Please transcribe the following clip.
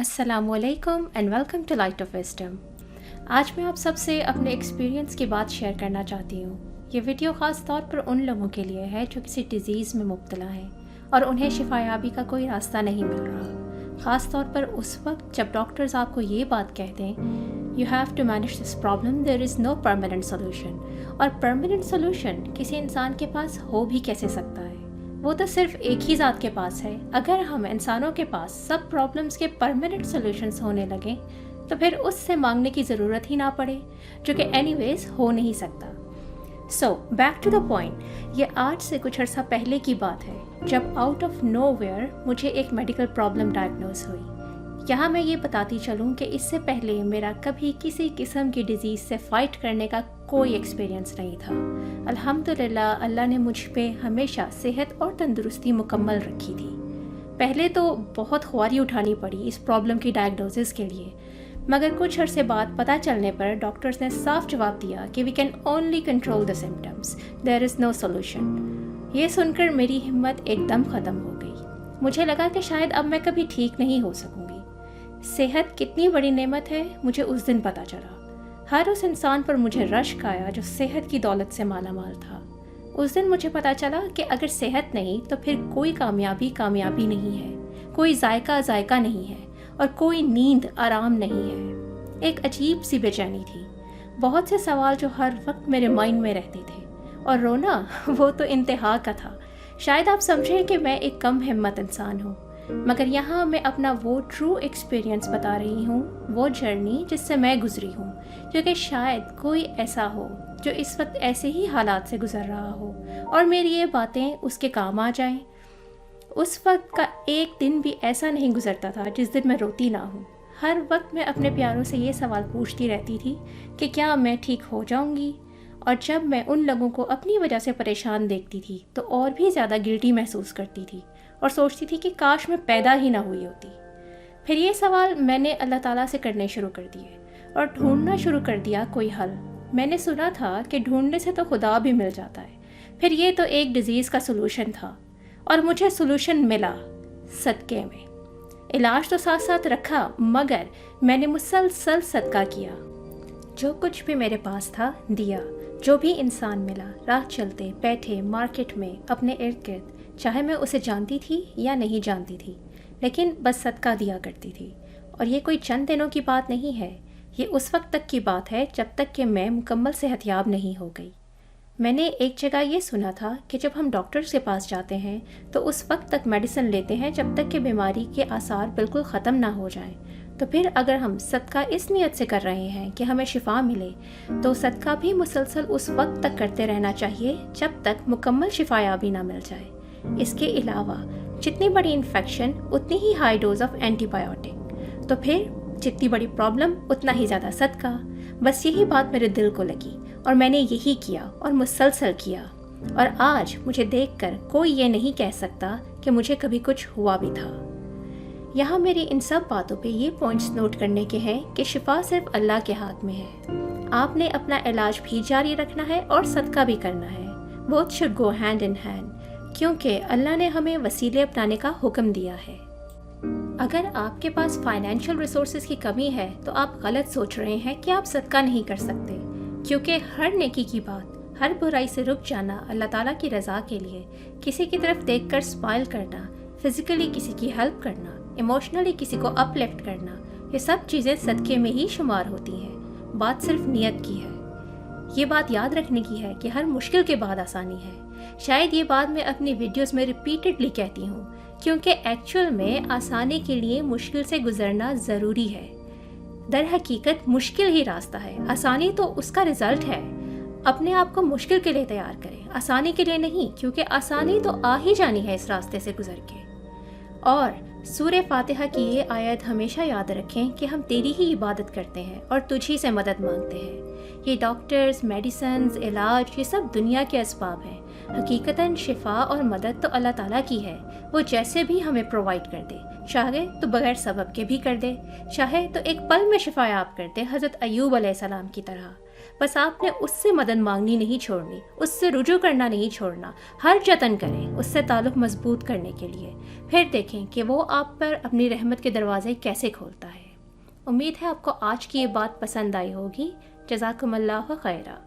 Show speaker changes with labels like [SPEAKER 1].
[SPEAKER 1] अस्सलामु अलैकुम and welcome to Light of Wisdom. आज मैं आप सबसे अपने एक्सपीरियंस की बात शेयर करना चाहती हूँ। ये वीडियो ख़ास तौर पर उन लोगों के लिए है जो किसी डिज़ीज़ में मुब्तला हैं और उन्हें शिफायाबी का कोई रास्ता नहीं मिल रहा। ख़ास तौर पर उस वक्त जब डॉक्टर्स आपको ये बात कहते हैं, you have to manage this problem, there is no permanent solution. और परमानेंट सोल्यूशन किसी इंसान के पास हो भी कैसे सकता है? वो तो सिर्फ एक ही ज़ात के पास है। अगर हम इंसानों के पास सब प्रॉब्लम्स के परमानेंट सॉल्यूशंस होने लगें तो फिर उससे मांगने की ज़रूरत ही ना पड़े, जो कि एनीवेज हो नहीं सकता। So back to the point, ये आज से कुछ अर्सा पहले की बात है जब आउट ऑफ नोवेयर मुझे एक मेडिकल प्रॉब्लम डायग्नोज हुई। यहाँ मैं ये बताती चलूँ कि इससे पहले मेरा कभी किसी किस्म की डिज़ीज़ से फ़ाइट करने का कोई एक्सपीरियंस नहीं था। अल्हम्दुलिल्लाह अल्लाह ने मुझ पे हमेशा सेहत और तंदुरुस्ती मुकम्मल रखी थी। पहले तो बहुत ख्वारी उठानी पड़ी इस प्रॉब्लम की डायग्नोसिस के लिए, मगर कुछ अरसे बाद पता चलने पर डॉक्टर्स ने साफ जवाब दिया कि we can only control the symptoms, there is no solution. ये सुनकर मेरी हिम्मत एकदम ख़त्म हो गई। मुझे लगा कि शायद अब मैं कभी ठीक नहीं हो सकूँगी। सेहत कितनी बड़ी नेमत है मुझे उस दिन पता चला। हर उस इंसान पर मुझे रश्क आया जो सेहत की दौलत से माला माल था। उस दिन मुझे पता चला कि अगर सेहत नहीं तो फिर कोई कामयाबी कामयाबी नहीं है, कोई जायका जायका नहीं है और कोई नींद आराम नहीं है। एक अजीब सी बेचैनी थी, बहुत से सवाल जो हर वक्त मेरे माइंड में रहते थे, और रोना वो तो इंतहा का था। शायद आप समझें कि मैं एक कम हिम्मत इंसान हूँ, मगर यहाँ मैं अपना वो ट्रू एक्सपीरियंस बता रही हूँ, वो जर्नी जिससे मैं गुजरी हूँ, क्योंकि शायद कोई ऐसा हो जो इस वक्त ऐसे ही हालात से गुजर रहा हो और मेरी ये बातें उसके काम आ जाएं। उस वक्त का एक दिन भी ऐसा नहीं गुजरता था जिस दिन मैं रोती ना हूँ। हर वक्त मैं अपने प्यारों से ये सवाल पूछती रहती थी कि क्या मैं ठीक हो जाऊँगी, और जब मैं उन लोगों को अपनी वजह से परेशान देखती थी तो और भी ज़्यादा गिल्टी महसूस करती थी और सोचती थी कि काश मैं पैदा ही ना हुई होती। फिर ये सवाल मैंने अल्लाह ताला से करने शुरू कर दिए और ढूंढना शुरू कर दिया कोई हल। मैंने सुना था कि ढूंढने से तो खुदा भी मिल जाता है। फिर ये तो एक डिज़ीज़ का सलूशन था और मुझे सलूशन मिला सदक़े में। इलाज तो साथ साथ रखा, मगर मैंने मुसलसल सदका किया। जो कुछ भी मेरे पास था दिया। जो भी इंसान मिला, राह चलते बैठे मार्केट में अपने इर्द गिर्द, चाहे मैं उसे जानती थी या नहीं जानती थी, लेकिन बस सदका दिया करती थी। और ये कोई चंद दिनों की बात नहीं है, ये उस वक्त तक की बात है जब तक कि मैं मुकम्मल सेहतयाब नहीं हो गई। मैंने एक जगह ये सुना था कि जब हम डॉक्टर्स के पास जाते हैं तो उस वक्त तक मेडिसिन लेते हैं जब तक कि बीमारी के आसार बिल्कुल ख़त्म ना हो जाएं। तो फिर अगर हम सदका इस नियत से कर रहे हैं कि हमें शिफा मिले, तो सदका भी मुसलसल उस वक्त तक करते रहना चाहिए जब तक मुकम्मल शिफायाबी ना मिल जाए। इसके अलावा जितनी बड़ी इन्फेक्शन उतनी ही हाई डोज ऑफ एंटीबायोटिक, तो फिर जितनी बड़ी प्रॉब्लम उतना ही ज़्यादा सदका। बस यही बात मेरे दिल को लगी और मैंने यही किया और मुसलसल किया। और आज मुझे देखकर कोई ये नहीं कह सकता कि मुझे कभी कुछ हुआ भी था। यहाँ मेरी इन सब बातों पे ये पॉइंट्स नोट करने के हैं कि शिफा सिर्फ अल्लाह के हाथ में है। आपने अपना इलाज भी जारी रखना है और सदका भी करना है। Both should go hand in hand, क्योंकि अल्लाह ने हमें वसीले अपनाने का हुक्म दिया है। अगर आपके पास फाइनेंशियल रिसोर्सेज की कमी है तो आप गलत सोच रहे हैं कि आप सदका नहीं कर सकते, क्योंकि हर नेकी की बात, हर बुराई से रुक जाना, अल्लाह ताला की रज़ा के लिए किसी की तरफ देखकर स्माइल करना, फिजिकली किसी की हेल्प करना, इमोशनली किसी को अपलिफ्ट करना, ये सब चीज़ें सदक़े में ही शुमार होती हैं। बात सिर्फ नियत की है। ये बात याद रखने की है कि हर मुश्किल के बाद आसानी है। शायद ये बात मैं अपनी वीडियोस में रिपीटेडली कहती हूँ, क्योंकि एक्चुअल में आसानी के लिए मुश्किल से गुजरना ज़रूरी है। दर हकीकत मुश्किल ही रास्ता है, आसानी तो उसका रिज़ल्ट है। अपने आप को मुश्किल के लिए तैयार करें, आसानी के लिए नहीं, क्योंकि आसानी तो आ ही जानी है इस रास्ते से गुजर के। और सूरह फातिहा की ये आयत हमेशा याद रखें कि हम तेरी ही इबादत करते हैं और तुझी से मदद मांगते हैं। ये डॉक्टर्स, मेडिसिन्स, इलाज, ये सब दुनिया के असबाब हैं। हकीकतन शिफा और मदद तो अल्लाह ताला की है। वो जैसे भी हमें प्रोवाइड कर दे, चाहे तो बगैर सबब के भी कर दे, चाहे तो एक पल में शिफा याब कर दे, हज़रत अय्यूब अलैहिस्सलाम की तरह। بس آپ نے اس سے مدد مانگنی نہیں چھوڑنی، اس سے رجوع کرنا نہیں چھوڑنا، ہر جتن کریں اس سے تعلق مضبوط کرنے کے لیے، پھر دیکھیں کہ وہ آپ پر اپنی رحمت کے دروازے کیسے کھولتا ہے۔ امید ہے آپ کو آج کی یہ بات پسند آئی ہوگی۔ جزاکم اللہ خیرہ۔